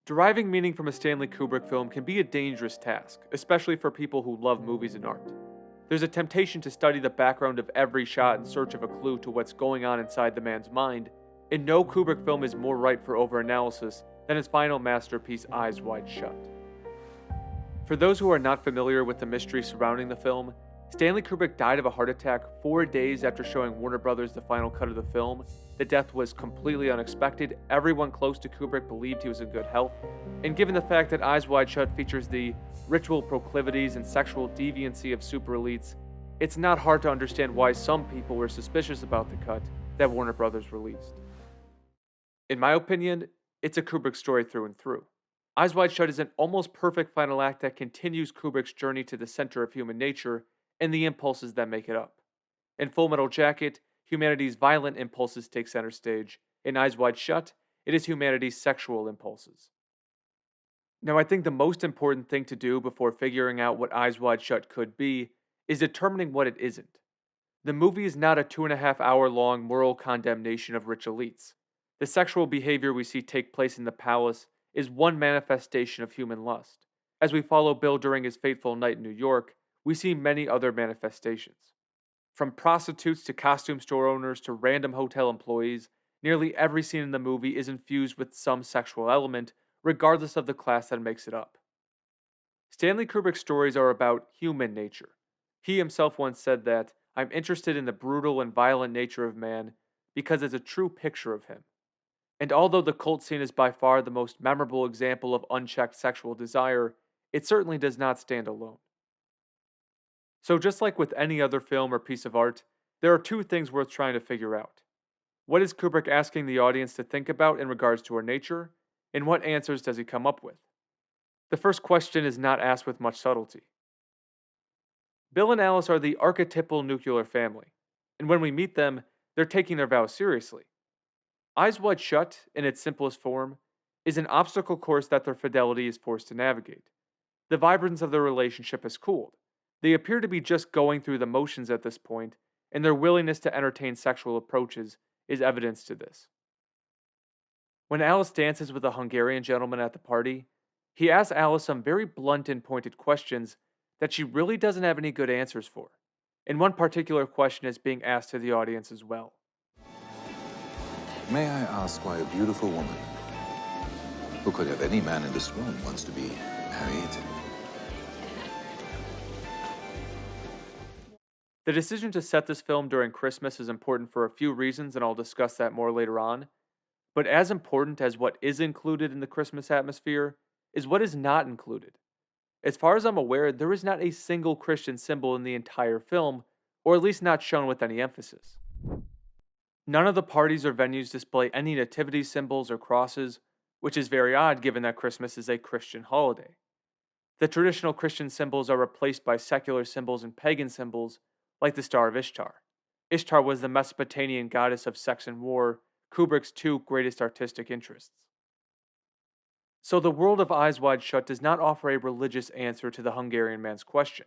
Deriving meaning from a Stanley Kubrick film can be a dangerous task, especially for people who love movies and art. There's a temptation to study the background of every shot in search of a clue to what's going on inside the man's mind, and no Kubrick film is more ripe for overanalysis than his final masterpiece, Eyes Wide Shut. For those who are not familiar with the mystery surrounding the film, Stanley Kubrick died of a heart attack 4 days after showing Warner Brothers the final cut of the film. The death was completely unexpected, everyone close to Kubrick believed he was in good health, and given the fact that Eyes Wide Shut features the ritual proclivities and sexual deviancy of super elites, it's not hard to understand why some people were suspicious about the cut that Warner Brothers released. In my opinion, it's a Kubrick story through and through. Eyes Wide Shut is an almost perfect final act that continues Kubrick's journey to the center of human nature and the impulses that make it up. In Full Metal Jacket, humanity's violent impulses take center stage. In Eyes Wide Shut, it is humanity's sexual impulses. Now, I think the most important thing to do before figuring out what Eyes Wide Shut could be is determining what it isn't. The movie is not a 2.5 hour long moral condemnation of rich elites. The sexual behavior we see take place in the palace is one manifestation of human lust. As we follow Bill during his fateful night in New York, we see many other manifestations. From prostitutes to costume store owners to random hotel employees, nearly every scene in the movie is infused with some sexual element, regardless of the class that makes it up. Stanley Kubrick's stories are about human nature. He himself once said that, "I'm interested in the brutal and violent nature of man because it's a true picture of him." And although the cult scene is by far the most memorable example of unchecked sexual desire, it certainly does not stand alone. So, just like with any other film or piece of art, there are two things worth trying to figure out. What is Kubrick asking the audience to think about in regards to our nature, and what answers does he come up with? The first question is not asked with much subtlety. Bill and Alice are the archetypal nuclear family, and when we meet them, they're taking their vows seriously. Eyes Wide Shut, in its simplest form, is an obstacle course that their fidelity is forced to navigate. The vibrance of their relationship has cooled. They appear to be just going through the motions at this point, and their willingness to entertain sexual approaches is evidence to this. When Alice dances with a Hungarian gentleman at the party, he asks Alice some very blunt and pointed questions that she really doesn't have any good answers for. And one particular question is being asked to the audience as well. May I ask why a beautiful woman, who could have any man in this room, wants to be married? The decision to set this film during Christmas is important for a few reasons, and I'll discuss that more later on. But as important as what is included in the Christmas atmosphere is what is not included. As far as I'm aware, there is not a single Christian symbol in the entire film, or at least not shown with any emphasis. None of the parties or venues display any nativity symbols or crosses, which is very odd given that Christmas is a Christian holiday. The traditional Christian symbols are replaced by secular symbols and pagan symbols, like the Star of Ishtar. Ishtar was the Mesopotamian goddess of sex and war, Kubrick's two greatest artistic interests. So the world of Eyes Wide Shut does not offer a religious answer to the Hungarian man's question.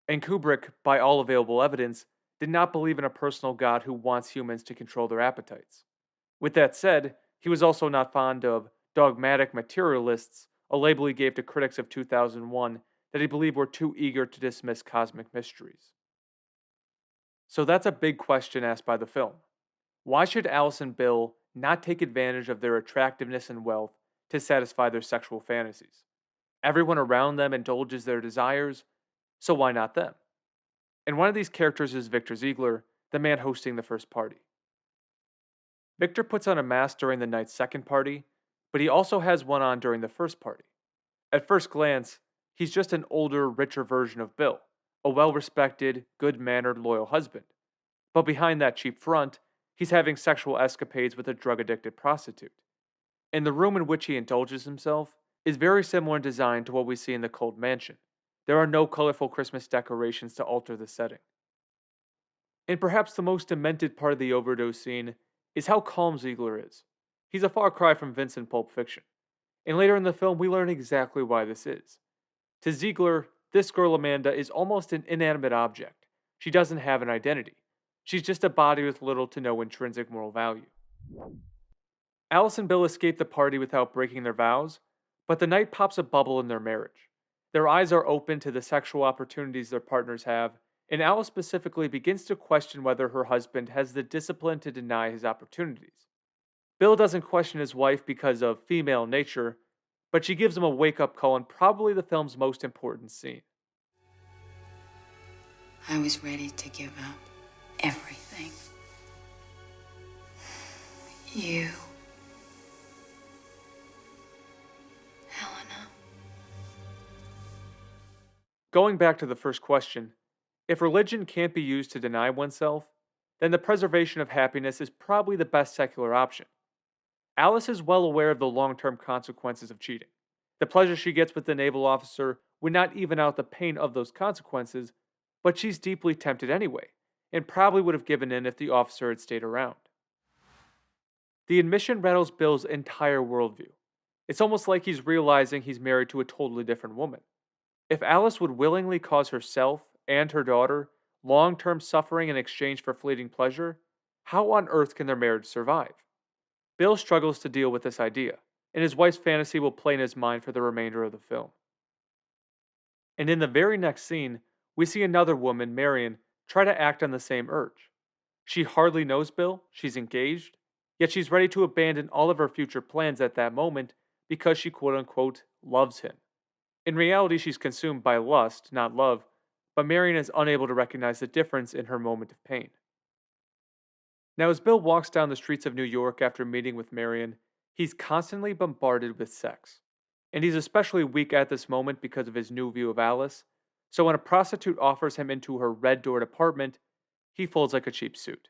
And Kubrick, by all available evidence, did not believe in a personal God who wants humans to control their appetites. With that said, he was also not fond of dogmatic materialists, a label he gave to critics of 2001 that he believed were too eager to dismiss cosmic mysteries. So that's a big question asked by the film. Why should Alice and Bill not take advantage of their attractiveness and wealth to satisfy their sexual fantasies? Everyone around them indulges their desires, so why not them? And one of these characters is Victor Ziegler, the man hosting the first party. Victor puts on a mask during the night's second party, but he also has one on during the first party. At first glance, he's just an older, richer version of Bill, a well-respected, good-mannered, loyal husband. But behind that cheap front, he's having sexual escapades with a drug-addicted prostitute. And the room in which he indulges himself is very similar in design to what we see in the Cold Mansion. There are no colorful Christmas decorations to alter the setting. And perhaps the most demented part of the overdose scene is how calm Ziegler is. He's a far cry from Vince in Pulp Fiction. And later in the film, we learn exactly why this is. To Ziegler, this girl Amanda is almost an inanimate object. She doesn't have an identity. She's just a body with little to no intrinsic moral value. Alice and Bill escape the party without breaking their vows, but the night pops a bubble in their marriage. Their eyes are open to the sexual opportunities their partners have, and Alice specifically begins to question whether her husband has the discipline to deny his opportunities. Bill doesn't question his wife because of female nature, but she gives him a wake up call in probably the film's most important scene. I was ready to give up everything. You, Helena. Going back to the first question, if religion can't be used to deny oneself, then the preservation of happiness is probably the best secular option. Alice is well aware of the long term consequences of cheating. The pleasure she gets with the naval officer would not even out the pain of those consequences, but she's deeply tempted anyway, and probably would have given in if the officer had stayed around. The admission rattles Bill's entire worldview. It's almost like he's realizing he's married to a totally different woman. If Alice would willingly cause herself and her daughter long term suffering in exchange for fleeting pleasure, how on earth can their marriage survive? Bill struggles to deal with this idea, and his wife's fantasy will play in his mind for the remainder of the film. And in the very next scene, we see another woman, Marion, try to act on the same urge. She hardly knows Bill, she's engaged, yet she's ready to abandon all of her future plans at that moment because she quote unquote loves him. In reality, she's consumed by lust, not love, but Marion is unable to recognize the difference in her moment of pain. Now, as Bill walks down the streets of New York after meeting with Marion, he's constantly bombarded with sex. And he's especially weak at this moment because of his new view of Alice, so when a prostitute offers him into her red doored apartment, he folds like a cheap suit.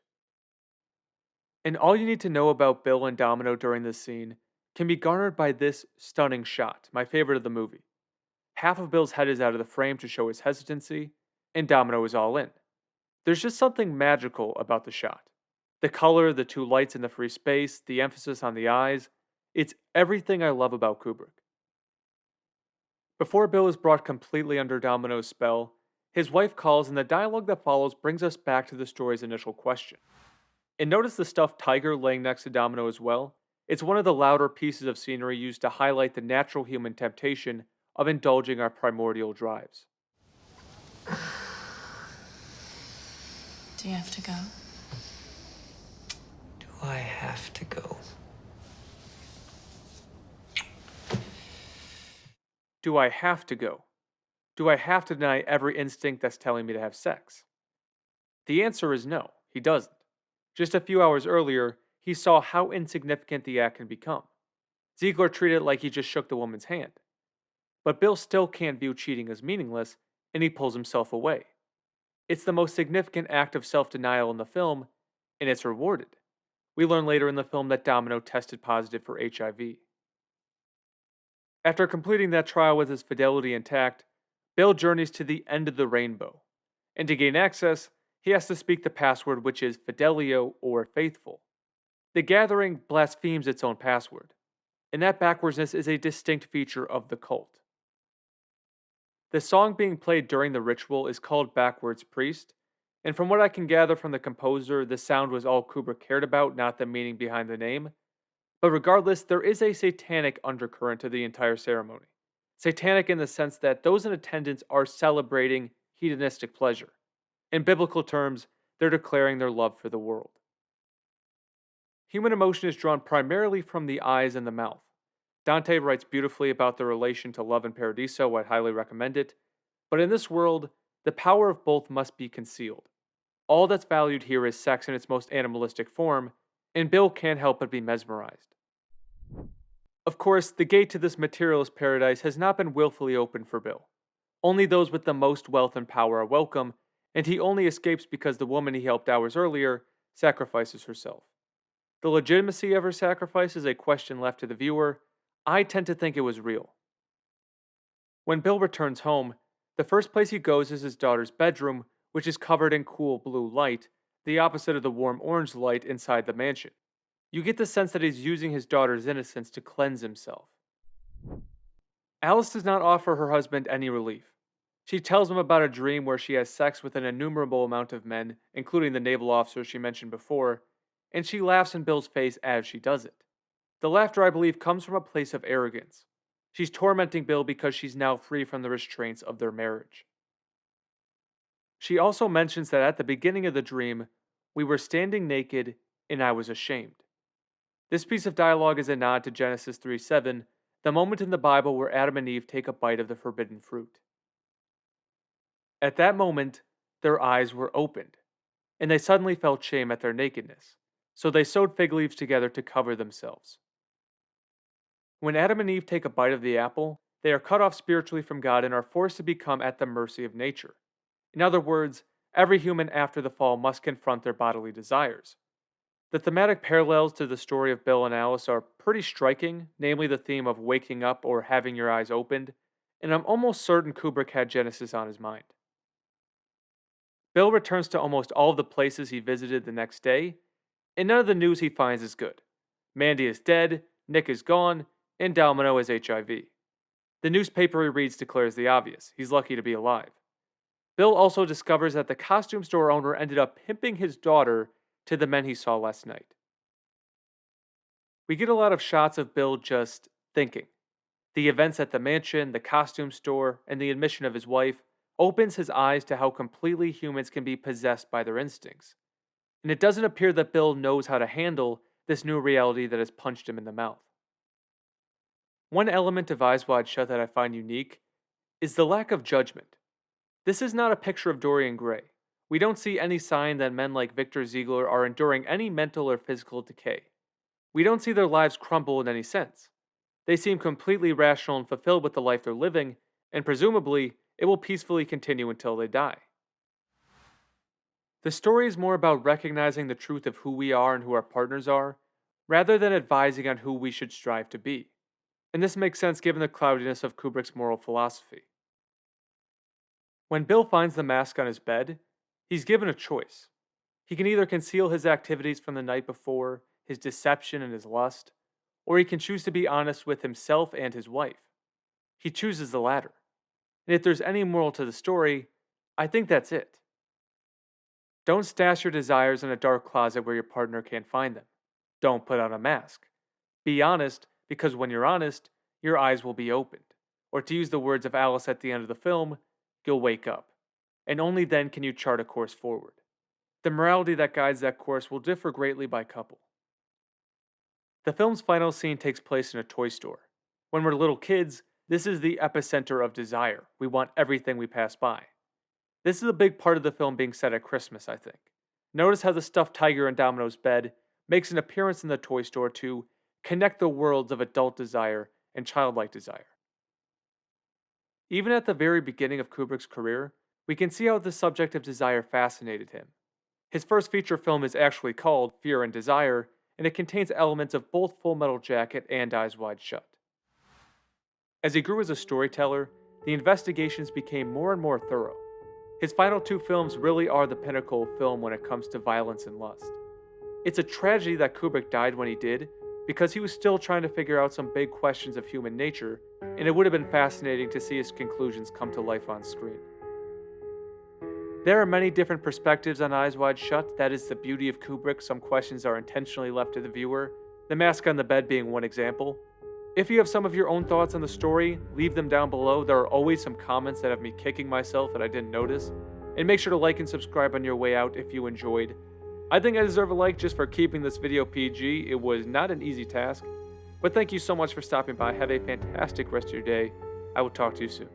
And all you need to know about Bill and Domino during this scene can be garnered by this stunning shot, my favorite of the movie. Half of Bill's head is out of the frame to show his hesitancy, and Domino is all in. There's just something magical about the shot. The color, the two lights in the free space, the emphasis on the eyes, it's everything I love about Kubrick. Before Bill is brought completely under Domino's spell, his wife calls and the dialogue that follows brings us back to the story's initial question. And notice the stuffed tiger laying next to Domino as well. It's one of the louder pieces of scenery used to highlight the natural human temptation of indulging our primordial drives. Do you have to go? Do I have to go? Do I have to go? Do I have to deny every instinct that's telling me to have sex? The answer is no, he doesn't. Just a few hours earlier, he saw how insignificant the act can become. Ziegler treated it like he just shook the woman's hand. But Bill still can't view cheating as meaningless, and he pulls himself away. It's the most significant act of self denial in the film, and it's rewarded. We learn later in the film that Domino tested positive for HIV. After completing that trial with his fidelity intact, Bill journeys to the end of the rainbow. And to gain access, he has to speak the password, which is Fidelio or faithful. The gathering blasphemes its own password, and that backwardsness is a distinct feature of the cult. The song being played during the ritual is called Backwards Priest, and from what I can gather from the composer, the sound was all Kubrick cared about, not the meaning behind the name. But regardless, there is a satanic undercurrent to the entire ceremony. Satanic in the sense that those in attendance are celebrating hedonistic pleasure. In biblical terms, they're declaring their love for the world. Human emotion is drawn primarily from the eyes and the mouth. Dante writes beautifully about the relation to love and paradiso. I'd highly recommend it. But in this world, the power of both must be concealed. All that's valued here is sex in its most animalistic form, and Bill can't help but be mesmerized. Of course, the gate to this materialist paradise has not been willfully opened for Bill. Only those with the most wealth and power are welcome, and he only escapes because the woman he helped hours earlier sacrifices herself. The legitimacy of her sacrifice is a question left to the viewer. I tend to think it was real. When Bill returns home, the first place he goes is his daughter's bedroom, which is covered in cool blue light, the opposite of the warm orange light inside the mansion. You get the sense that he's using his daughter's innocence to cleanse himself. Alice does not offer her husband any relief. She tells him about a dream where she has sex with an innumerable amount of men, including the naval officer she mentioned before, and she laughs in Bill's face as she does it. The laughter, I believe, comes from a place of arrogance. She's tormenting Bill because she's now free from the restraints of their marriage. She also mentions that at the beginning of the dream, we were standing naked and I was ashamed. This piece of dialogue is a nod to Genesis 3:7, the moment in the Bible where Adam and Eve take a bite of the forbidden fruit. At that moment, their eyes were opened, and they suddenly felt shame at their nakedness, so they sewed fig leaves together to cover themselves. When Adam and Eve take a bite of the apple, they are cut off spiritually from God and are forced to become at the mercy of nature. In other words, every human after the fall must confront their bodily desires. The thematic parallels to the story of Bill and Alice are pretty striking, namely the theme of waking up or having your eyes opened, and I'm almost certain Kubrick had Genesis on his mind. Bill returns to almost all of the places he visited the next day, and none of the news he finds is good. Mandy is dead, Nick is gone, and Domino has HIV. The newspaper he reads declares the obvious: he's lucky to be alive. Bill also discovers that the costume store owner ended up pimping his daughter to the men he saw last night. We get a lot of shots of Bill just thinking. The events at the mansion, the costume store, and the admission of his wife opens his eyes to how completely humans can be possessed by their instincts. And it doesn't appear that Bill knows how to handle this new reality that has punched him in the mouth. One element of Eyes Wide Shut that I find unique is the lack of judgment. This is not a picture of Dorian Gray. We don't see any sign that men like Victor Ziegler are enduring any mental or physical decay. We don't see their lives crumble in any sense. They seem completely rational and fulfilled with the life they're living, and presumably, it will peacefully continue until they die. The story is more about recognizing the truth of who we are and who our partners are, rather than advising on who we should strive to be. And this makes sense given the cloudiness of Kubrick's moral philosophy. When Bill finds the mask on his bed, he's given a choice. He can either conceal his activities from the night before, his deception and his lust, or he can choose to be honest with himself and his wife. He chooses the latter. And if there's any moral to the story, I think that's it. Don't stash your desires in a dark closet where your partner can't find them. Don't put on a mask. Be honest, because when you're honest, your eyes will be opened. Or to use the words of Alice at the end of the film, you'll wake up. And only then can you chart a course forward. The morality that guides that course will differ greatly by couple. The film's final scene takes place in a toy store. When we're little kids, this is the epicenter of desire. We want everything we pass by. This is a big part of the film being set at Christmas, I think. Notice how the stuffed tiger in Domino's bed makes an appearance in the toy store to connect the worlds of adult desire and childlike desire. Even at the very beginning of Kubrick's career, we can see how the subject of desire fascinated him. His first feature film is actually called Fear and Desire, and it contains elements of both Full Metal Jacket and Eyes Wide Shut. As he grew as a storyteller, the investigations became more and more thorough. His final two films really are the pinnacle of film when it comes to violence and lust. It's a tragedy that Kubrick died when he did, because he was still trying to figure out some big questions of human nature, and it would have been fascinating to see his conclusions come to life on screen. There are many different perspectives on Eyes Wide Shut. That is the beauty of Kubrick. Some questions are intentionally left to the viewer, the mask on the bed being one example. If you have some of your own thoughts on the story, leave them down below. There are always some comments that have me kicking myself that I didn't notice. And make sure to like and subscribe on your way out if you enjoyed. I think I deserve a like just for keeping this video PG. It was not an easy task. But thank you so much for stopping by. Have a fantastic rest of your day. I will talk to you soon.